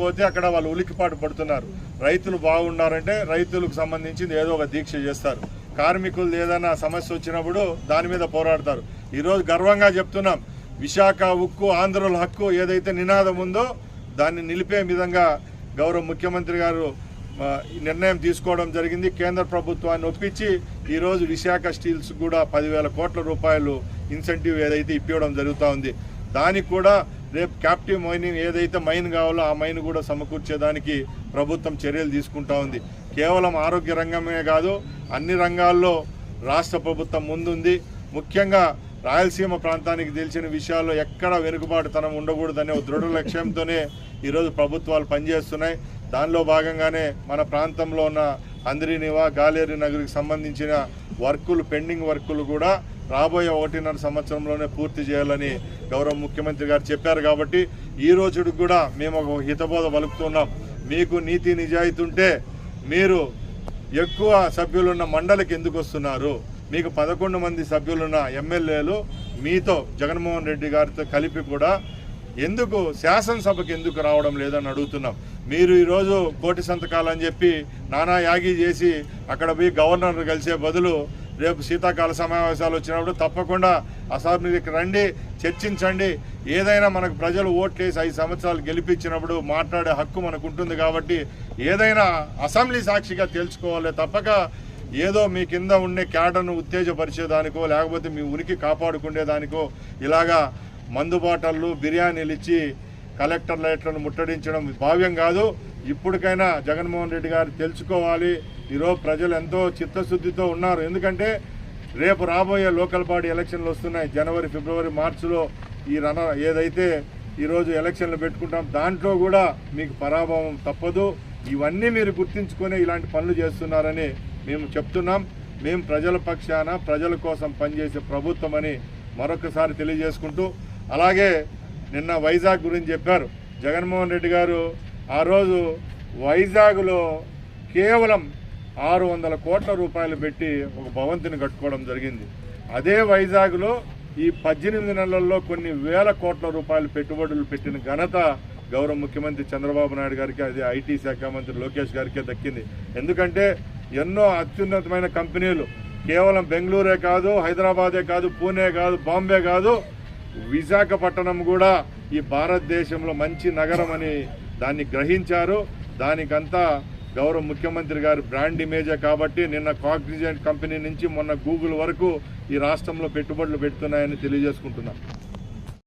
పోతే అక్కడ వాళ్ళు ఉలికిపాటు పడుతున్నారు. రైతులు బాగున్నారంటే రైతులకు సంబంధించింది ఏదో ఒక దీక్ష చేస్తారు. కార్మికులు ఏదైనా సమస్య వచ్చినప్పుడు దాని మీద పోరాడతారు. ఈరోజు గర్వంగా చెప్తున్నాం, విశాఖ ఉక్కు ఆంధ్రుల హక్కు ఏదైతే నినాదం ఉందో దాన్ని నిలిపే విధంగా గౌరవ ముఖ్యమంత్రి గారు నిర్ణయం తీసుకోవడం జరిగింది. కేంద్ర ప్రభుత్వాన్ని ఒప్పించి ఈరోజు విశాఖ స్టీల్స్ కూడా 10,000 కోట్ల రూపాయలు ఇన్సెంటివ్ ఏదైతే ఇప్పించడం జరుగుతూ ఉంది. దానికి కూడా రేపు క్యాప్టివ్ మైనింగ్ ఏదైతే మైన్ కావాలో ఆ మైన్ కూడా సమకూర్చేదానికి ప్రభుత్వం చర్యలు తీసుకుంటా ఉంది. కేవలం ఆరోగ్య రంగమే కాదు, అన్ని రంగాల్లో రాష్ట్ర ప్రభుత్వం ముందుంది. ముఖ్యంగా రాయలసీమ ప్రాంతానికి తెలిసిన విషయాల్లో ఎక్కడ వెనుకబాటుతనం ఉండకూడదనే దృఢ లక్ష్యంతోనే ఈరోజు ప్రభుత్వాలు పనిచేస్తున్నాయి. దానిలో భాగంగానే మన ప్రాంతంలో ఉన్న అంద్రినివా గాలేరు నగరికి సంబంధించిన వర్కులు పెండింగ్ వర్కులు కూడా రాబోయే 1.5 సంవత్సరంలోనే పూర్తి చేయాలని గౌరవ ముఖ్యమంత్రి గారు చెప్పారు. కాబట్టి ఈ రోజుకి కూడా మేము ఒక హితబోధ పలుకుతున్నాం. మీకు నీతి నిజాయితీ ఉంటే మీరు ఎక్కువ సభ్యులున్న మండలికి ఎందుకు వస్తున్నారు? మీకు 11 మంది సభ్యులున్న ఎమ్మెల్యేలు మీతో జగన్మోహన్ రెడ్డి గారితో కలిపి కూడా ఎందుకు శాసనసభకు ఎందుకు రావడం లేదని అడుగుతున్నాం. మీరు ఈరోజు కోటి సంతకాలని చెప్పి నానా యాగి చేసి అక్కడ పోయి గవర్నర్ కలిసే బదులు రేపు శీతాకాల సమావేశాలు వచ్చినప్పుడు తప్పకుండా అసెంబ్లీకి రండి, చర్చించండి. ఏదైనా మనకు ప్రజలు ఓట్లేసి 5 సంవత్సరాలు గెలిపించినప్పుడు మాట్లాడే హక్కు మనకు ఉంటుంది. కాబట్టి ఏదైనా అసెంబ్లీ సాక్షిగా తెలుసుకోవాలి తప్పక ఏదో మీ కింద ఉండే క్యాడర్ను ఉత్తేజపరిచేదానికో లేకపోతే మీ ఉనికి కాపాడుకునేదానికో ఇలాగా మందు బాటళ్ళు బిర్యానీలు ఇచ్చి కలెక్టర్ లైట్లను ముట్టడించడం భావ్యం కాదు. ఇప్పటికైనా జగన్మోహన్ రెడ్డి గారు తెలుసుకోవాలి. ఈరోజు ప్రజలు ఎంతో చిత్తశుద్ధితో ఉన్నారు. ఎందుకంటే రేపు రాబోయే లోకల్ బాడీ ఎలక్షన్లు వస్తున్నాయి. జనవరి, ఫిబ్రవరి, మార్చిలో ఈ ఏదైతే ఈరోజు ఎలక్షన్లు పెట్టుకుంటాం దాంట్లో కూడా మీకు పరాభవం తప్పదు. ఇవన్నీ మీరు గుర్తించుకొని ఇలాంటి పనులు చేస్తున్నారని మేము చెప్తున్నాం. మేము ప్రజల పక్షాన ప్రజల కోసం పనిచేసే ప్రభుత్వం అని మరొకసారి తెలియజేసుకుంటూ, అలాగే నిన్న వైజాగ్ గురించి చెప్పారు జగన్మోహన్ రెడ్డి గారు. ఆ రోజు వైజాగ్లో కేవలం 600 కోట్ల రూపాయలు పెట్టి ఒక భవంతిని కట్టుకోవడం జరిగింది. అదే వైజాగ్లో ఈ 18 నెలల్లో కొన్ని వేల కోట్ల రూపాయలు పెట్టుబడులు పెట్టిన ఘనత గౌరవ ముఖ్యమంత్రి చంద్రబాబు నాయుడు గారికి, అదే ఐటీ శాఖ మంత్రి లోకేష్ గారికే దక్కింది. ఎందుకంటే ఎన్నో అత్యున్నతమైన కంపెనీలు కేవలం బెంగళూరే కాదు, హైదరాబాదే కాదు, పూణే కాదు, బాంబే కాదు, విశాఖపట్నం కూడా ఈ భారతదేశంలో మంచి నగరం అని దాన్ని గ్రహించారు. దానికంతా గౌరవ ముఖ్యమంత్రి గారి బ్రాండ్ ఇమేజే. కాబట్టి నిన్న కాగ్నిజెంట్ కంపెనీ నుంచి మొన్న గూగుల్ వరకు ఈ రాష్ట్రంలో పెట్టుబడులు పెడుతున్నాయని తెలియజేసుకుంటున్నాం.